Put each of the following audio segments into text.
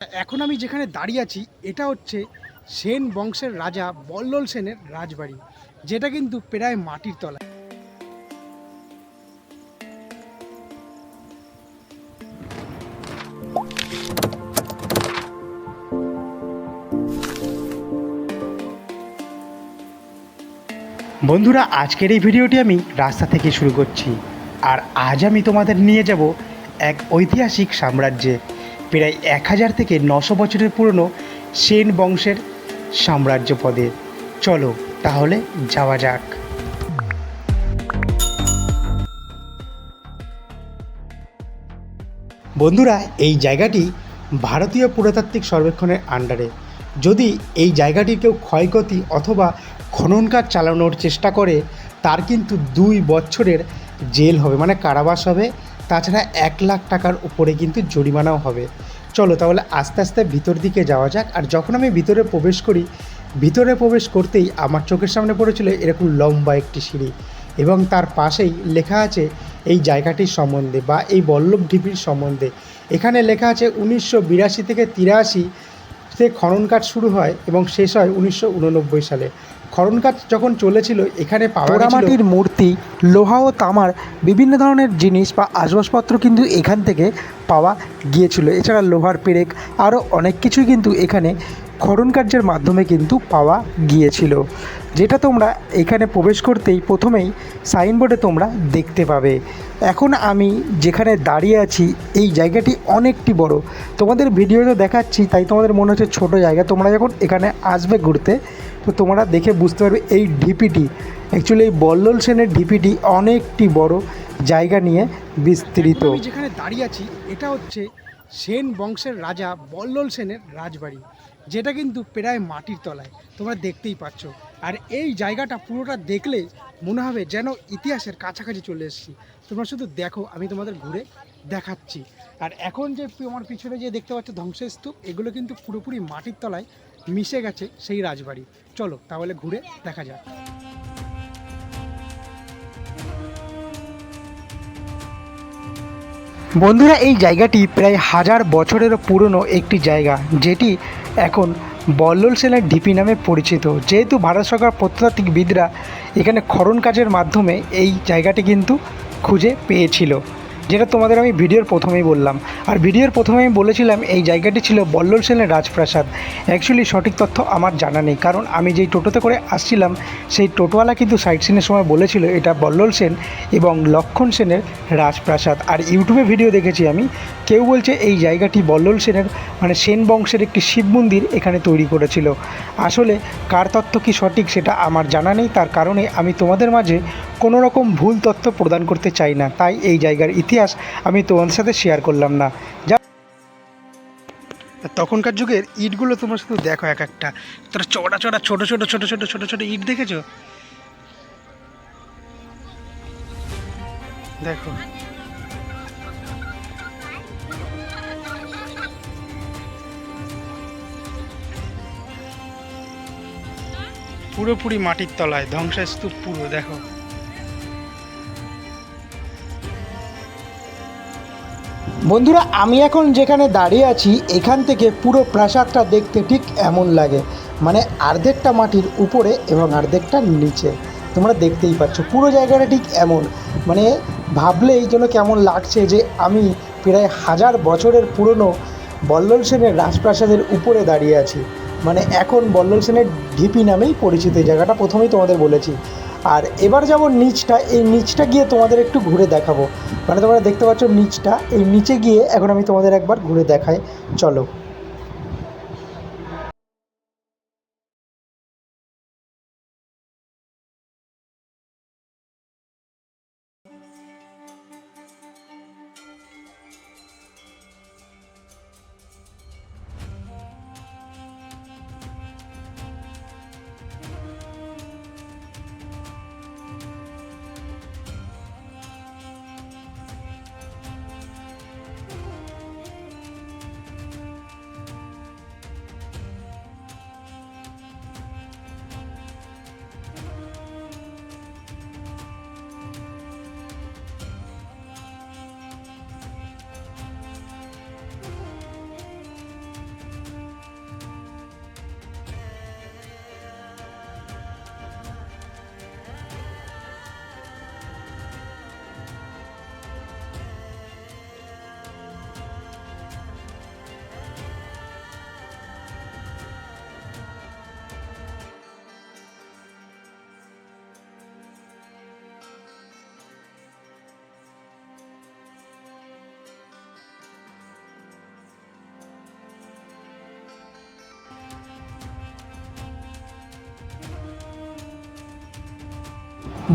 এখন আমি যেখানে দাঁড়িয়ে আছি এটা হচ্ছে সেন বংশের রাজা বল্লল সেনের রাজবাড়ি, যেটা কিন্তু প্রায় মাটির তলায়। বন্ধুরা, আজকের এই ভিডিওটি আমি রাস্তা থেকে শুরু করছি। আর আজ আমি তোমাদের নিয়ে যাব এক ঐতিহাসিক সাম্রাজ্যে, প্রায় 1000 থেকে 900 বছরের পুরনো সেন বংশের সাম্রাজ্য পদে। চলো তাহলে যাওয়া যাক। বন্ধুরা, এই জায়গাটি ভারতীয় পুরাতাত্ত্বিক সর্বেক্ষণের আন্ডারে। যদি এই জায়গাটির কেউ ক্ষয়ক্ষতি অথবা খনন কাজ চালানোর চেষ্টা করে, তার কিন্তু 2 বছরের জেল হবে, মানে কারাবাস হবে। তাছাড়া 1 লাখ টাকার উপরে কিন্তু জরিমানাও হবে। চলো তাহলে আস্তে আস্তে ভিতর দিকে যাওয়া যাক। আর যখন আমি ভিতরে প্রবেশ করি, ভিতরে প্রবেশ করতেই আমার চোখের সামনে পড়েছিল এরকম লম্বা একটি সিঁড়ি, এবং তার পাশেই লেখা আছে এই জায়গাটির সম্বন্ধে বা এই বল্লভ ঢিপির সম্বন্ধে। এখানে লেখা আছে 1982 থেকে 83-তে খনন কাজ শুরু হয় এবং শেষ হয় 1989 সালে। খনন কাজ যখন চলেছিল এখানে পোড়ামাটির মূর্তি, লোহা ও তামার বিভিন্ন ধরনের জিনিস বা আসবাবপত্র কিন্তু এখান থেকে পাওয়া গিয়েছিল। এছাড়া লোহার পেরেক আরও অনেক কিছুই কিন্তু এখানে খনন কার্যের মাধ্যমে কিন্তু পাওয়া গিয়েছিল, যেটা তোমরা এখানে প্রবেশ করতেই প্রথমেই সাইনবোর্ডে তোমরা দেখতে পাবে। এখন আমি যেখানে দাঁড়িয়ে আছি এই জায়গাটি অনেকটি বড়। তোমাদের ভিডিওতে দেখাচ্ছি তাই তোমাদের মনে হচ্ছে ছোট জায়গা। তোমরা যখন এখানে আসবে ঘুরতে, তো তোমরা দেখে বুঝতে পারবে এই ঢিপিটি অ্যাকচুয়ালি এই বল্লল সেনের ঢিপিটি অনেকটি বড় জায়গা নিয়ে বিস্তৃত। আমি যেখানে দাঁড়িয়ে আছি এটা হচ্ছে সেন বংশের রাজা বল্লল সেনের রাজবাড়ি, যেটা কিন্তু প্রায় মাটির তলায়, তোমরা দেখতেই পাচ্ছ। আর এই জায়গাটা পুরোটা দেখলে মনে হবে যেন ইতিহাসের কাছাকাছি চলে এসেছি। তোমরা শুধু দেখো, আমি তোমাদের ঘুরে দেখাচ্ছি। আর এখন যে আমার পিছনে যে দেখতে পাচ্ছ ধ্বংসস্তূপ, এগুলো কিন্তু পুরোপুরি মাটির তলায় মিশে গেছে সেই রাজবাড়ি। চলো তাহলে ঘুরে দেখা যাক। বন্ধুরা, এই জায়গাটি প্রায় 1000 বছরেরও পুরনো একটি জায়গা, যেটি এখন বল্লল সেনের ঢিপি নামে পরিচিত। যেহেতু ভারত সরকার প্রত্নতাত্ত্বিকবিদরা এখানে খনন কাজের মাধ্যমে এই জায়গাটি কিন্তু খুঁজে পেয়েছিল, যেটা তোমাদের আমি ভিডিওর প্রথমেই বললাম। আর ভিডিওর প্রথমে আমি বলেছিলাম এই জায়গাটি ছিল বল্লল সেনের রাজপ্রাসাদ। অ্যাকচুয়ালি সঠিক তথ্য আমার জানা নেই, কারণ আমি যেই টোটোতে করে আসছিলাম সেই টোটোওয়ালা কিন্তু সাইট সিনের সময় বলেছিল এটা বল্লল সেন এবং লক্ষণ সেনের রাজপ্রাসাদ। আর ইউটিউবে ভিডিও দেখেছি আমি, কেউ বলছে এই জায়গাটি বল্লল সেনের মানে সেন বংশের একটি শিব মন্দির এখানে তৈরি করেছিল। আসলে কার তথ্য কি সঠিক সেটা আমার জানা নেই, তার কারণে আমি তোমাদের মাঝে কোনো রকম ভুল তথ্য প্রদান করতে চাই না, তাই এই জায়গার ইতিহাস আমি তোমাদের সাথে শেয়ার করলাম না। যা তখনকার যুগের ইটগুলো তোমরা শুধু দেখো, এক একটা তোরা চড়া চড়া ছোটো ছোটো ছোটো ছোটো ছোটো ছোটো ইট দেখেছো? দেখো, পুরোপুরি মাটির তলায় ধ্বংসস্তূপ পুরো। দেখো, বন্ধুরা, আমি এখন যেখানে দাঁড়িয়ে আছি এখান থেকে পুরো প্রাসাদটা দেখতে ঠিক এমন লাগে, মানে অর্ধেকটা মাটির উপরে এবং অর্ধেকটা নিচে। তোমরা দেখতেই পাচ্ছ পুরো জায়গাটা ঠিক এমন, মানে ভাবলেই যেন কেমন লাগছে যে আমি প্রায় 1000 বছরের পুরনো বল্লল সেনের রাজপ্রাসাদের উপরে দাঁড়িয়ে আছি। মানে এখন বল্লল সেনের ঢিপি নামেই পরিচিত এই জায়গাটা, প্রথমেই তোমাদের বলেছি। আর এবার যাব নিচটা, এই নিচটা গিয়ে তোমাদের একটু ঘুরে দেখাবো। মানে তোমরা দেখতে পাচ্ছ নিচটা, এই নিচে গিয়ে এখন আমি তোমাদের একবার ঘুরে দেখাই। চলো।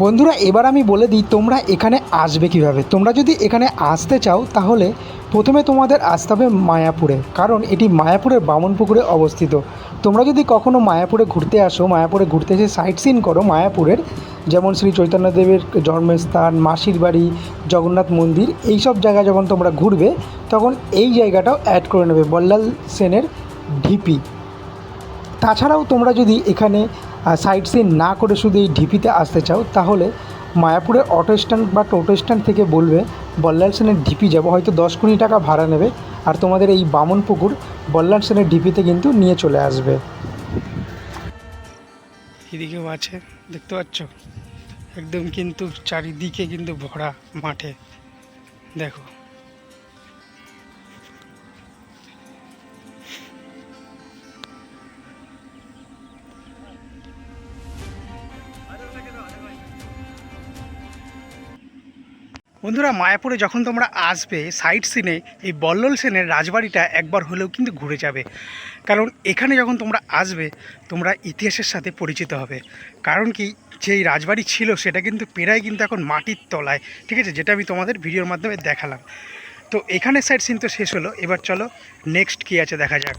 বন্ধুরা এবার আমি বলে দিই তোমরা এখানে আসবে কিভাবে। তোমরা যদি এখানে আসতে চাও তাহলে প্রথমে তোমাদের আসতে হবে মায়াপুরে, কারণ এটি মায়াপুরের বামনপুকুরে অবস্থিত। তোমরা যদি কখনো মায়াপুরে ঘুরতে আসো, মায়াপুরে ঘুরতে এসে সাইট সিন করো মায়াপুরের, যেমন শ্রী চৈতন্যদেবের জন্মস্থান, মাসির বাড়ি, জগন্নাথ মন্দির, এই সব জায়গা যখন তোমরা ঘুরবে তখন এই জায়গাটাও অ্যাড করে নেবে, বল্লাল সেনের ঢিপি। তাছাড়াও তোমরা যদি এখানে সাইট সিন না করে শুধু এই ঢিপিতে আসতে চাও তাহলে মায়াপুরের অটো স্ট্যান্ড বা টোটো স্ট্যান্ড থেকে বলবে বল্লাল সেনের ঢিপি যাবো, হয়তো 10-20 টাকা ভাড়া নেবে, আর তোমাদের এই বামনপুকুর বল্লাল সেনের ঢিপিতে কিন্তু নিয়ে চলে আসবে। এদিকেও আছে, দেখতে পাচ্ছ একদম কিন্তু চারিদিকে কিন্তু ভরা মাঠে, দেখো। বন্ধুরা মায়াপুরে যখন তোমরা আসবে সাইট সিনে এই বল্লাল সেনের রাজবাড়িটা একবার হলেও কিন্তু ঘুরে যাবে, কারণ এখানে যখন তোমরা আসবে তোমরা ইতিহাসের সাথে পরিচিত হবে। কারণ কি, যেই রাজবাড়ি ছিল সেটা কিন্তু প্রায় কিন্তু এখন মাটির তলায়, ঠিক আছে, যেটা আমি তোমাদের ভিডিওর মাধ্যমে দেখালাম। তো এখানে সাইট সিন তো শেষ হলো, এবার চলো নেক্সট কী আছে দেখা যাক।